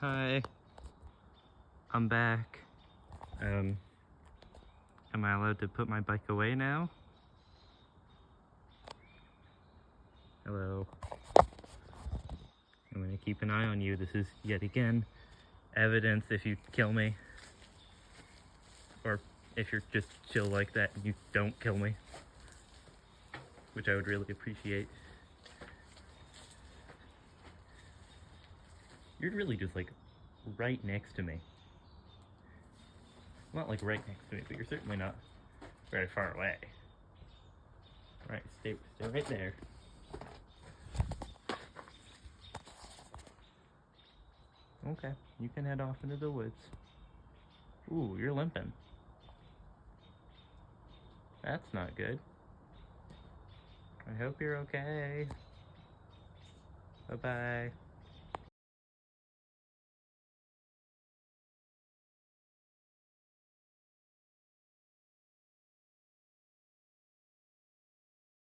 Hi, I'm back. Am I allowed to put my bike away now? Hello. I'm gonna keep an eye on you. This is yet again evidence if you kill me. Or if you're just chill like that and you don't kill me. Which I would really appreciate. You're really just like right next to me. Not like right next to me, but you're certainly not very far away. Alright, stay right there. Okay, you can head off into the woods. Ooh, you're limping. That's not good. I hope you're okay. Bye-bye.